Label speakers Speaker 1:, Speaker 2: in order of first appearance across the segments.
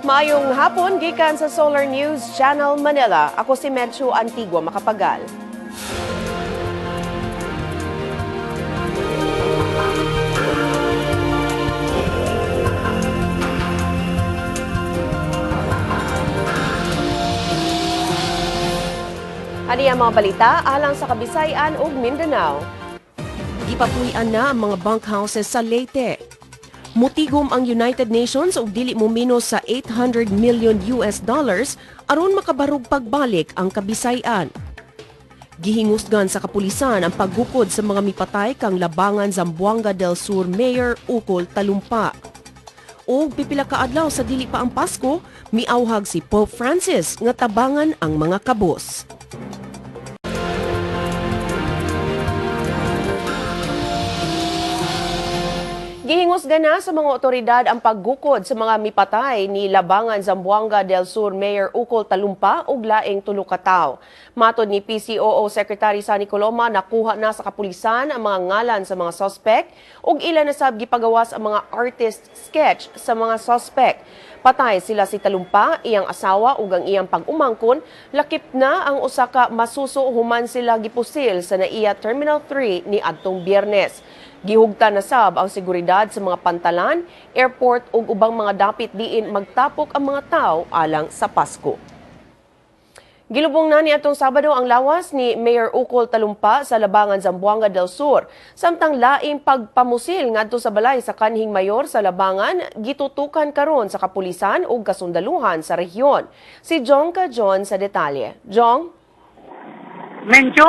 Speaker 1: Maayong hapon, gikan sa Solar News Channel Manila. Ako si Medyo Antigua Makapagal. Ani ang mga balita alang sa Kabisayan ug Mindanao. Gipapuy-an na ang mga bunkhouses sa Leyte. Mutigom ang United Nations og dili mominos sa $800 million aron makabarog pagbalik ang Kabisayan. Gihingusgan sa kapulisan ang paghukod sa mga mipatay kang labangan Zamboanga del Sur Mayor Ukol Talumpa. Og pipila ka adlaw sa dili pa ang Pasko, miawhag si Pope Francis nga tabangan ang mga kabos. Gihingusgan na sa mga otoridad ang paggukod sa mga mipatay ni labangan Zamboanga del Sur Mayor Ukol Talumpa ug laing tulo ka tawo. Matod ni PCOO Secretary Sunny Coloma, nakuha na sa kapulisan ang mga ngalan sa mga suspect ug ilan na sab gipagawas ang mga artist sketch sa mga suspect. Patay sila si Talumpa, iyang asawa ug ang iyang pag-umangkon. Lakip na ang usa ka masuso human sila gipusil sa NAIA Terminal 3 ni adtong Biyernes. Gihugtan na sab ang seguridad sa mga pantalan, airport ug ubang mga dapit diin magtapok ang mga tawo alang sa Pasko. Gilubong na ni atong Sabado ang lawas ni Mayor Ukol Talumpa sa labangan Zamboanga del Sur. Samtang laing pagpamusil ngadto sa balay sa kanhing mayor sa labangan, gitutukan karon sa kapulisan ug kasundaluhan sa rehiyon. Si Jong John sa detalye. Jong?
Speaker 2: Mencho,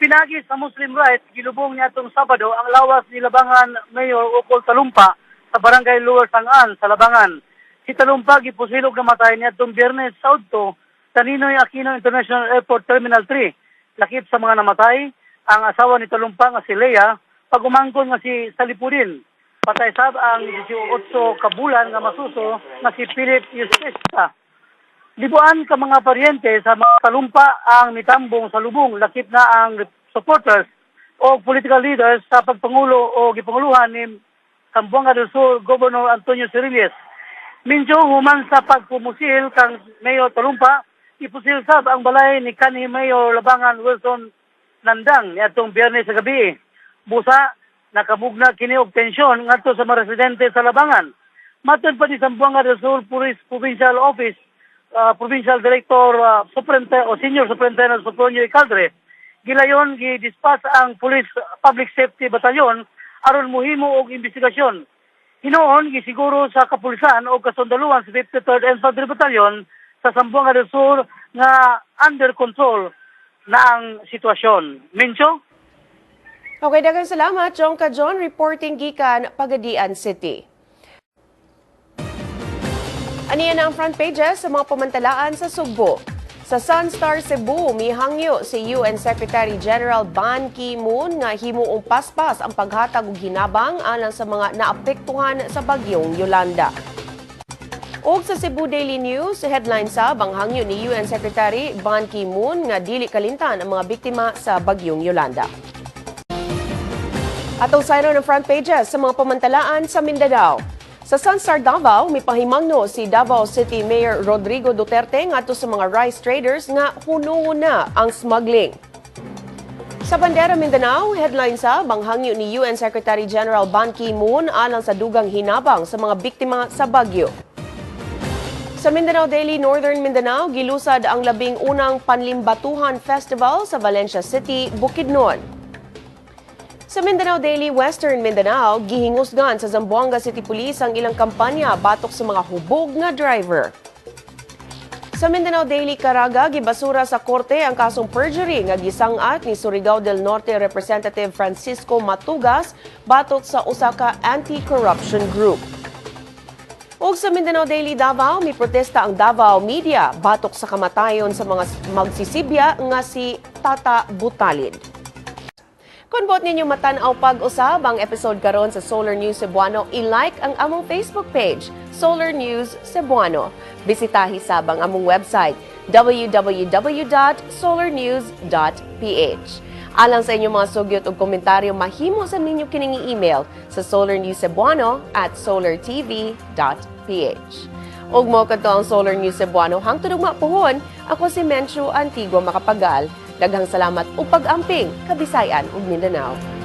Speaker 2: pinagi sa Muslim rights, gilubong niya itong Sabado ang lawas ni Labangan Mayor Ukol Talumpa sa barangay Lower Sangan sa Labangan. Si Talumpa gipusilog namatay niya itong Biyernes sa Udto sa Ninoy Aquino International Airport Terminal 3. Lakip sa mga namatay, ang asawa ni Talumpa nga si Leia, pag-umangkon nga si Salipudin. Patay sab ang 18 kabulan nga masuso nga si Philip Yusesta. Libuan ka mga paryente sa mga Talumpa ang mitambong sa lubong, lakip na ang supporters o political leaders sa pagpangulo o gipanguluhan ni Zamboanga del Sur Governor Antonio Cirilles. Minjo human sa pagpumusil kang Mayor Talumpa, ipusil sab ang balay ni kanhi Mayor Labangan Wilson Nandang ni atong Biyernes sa gabi. Busa nakabugna kini og tensyon ngadto sa mga residente sa Labangan. Matod pa ni Zamboanga del Sur Police Provincial Office Provincial Director Senior Superintendent Sopronio Icaldre, gilayon gidispatch ang Police Public Safety Battalion aron mohimo og investigasyon. Hinoon gisiguro sa kapulisan o kasundaluhan sa 53rd Infantry Battalion sa Zamboanga del Sur nga under control na ang sitwasyon. Mincho?
Speaker 1: Okay, daghang salamat, Jong John, reporting gikan Pagadian City. Aniyan na ang front pages sa mga pamantalaan sa Sugbo. Sa Sunstar Cebu, mihangyo si UN Secretary General Ban Ki-moon nga himuong paspas ang paghatag og hinabang alang sa mga naapektuhan sa bagyong Yolanda. Og sa Cebu Daily News, headline sab ang hangyo ni UN Secretary Ban Ki-moon nga dili kalimtan ang mga biktima sa bagyong Yolanda. Atong sayro ng front pages sa mga pamantalaan sa Mindanao. Sa Sunstar Davao, may pahimangno si Davao City Mayor Rodrigo Duterte ngadto sa mga rice traders nga hunungon na ang smuggling. Sa Bandera Mindanao, headline sa banghangyo ni UN Secretary General Ban Ki-moon alang sa dugang hinabang sa mga biktima sa bagyo. Sa Mindanao Daily Northern Mindanao, gilusad ang 11 Panlimbatuhan Festival sa Valencia City, Bukidnon. Sa Mindanao Daily Western Mindanao, gihingusgan sa Zamboanga City Police ang ilang kampanya batok sa mga hubog nga driver. Sa Mindanao Daily Caraga, gibasura sa korte ang kasong perjury nga gisangat ni Surigao del Norte Representative Francisco Matugas batok sa usa ka anti-corruption group. Ug sa Mindanao Daily Davao, may protesta ang Davao Media batok sa kamatayon sa mga magsisibya nga si Tata Butalid. Kung bot ninyo matanaw pag-usab ang episode karon sa Solar News Cebuano, i-like ang among Facebook page, Solar News Cebuano. Bisitahi sab ang among website, www.solarnews.ph. Alang sa inyong mga sugyot o komentaryo, mahimo sa ninyo kining email sa solarnewscebuano@solartv.ph. Ug mo kadto ang Solar News Cebuano hangtod ug mapuhon, ako si Menchu Antigua Macapagal. Daghang salamat ug pag-amping Kabisayan ug Mindanao.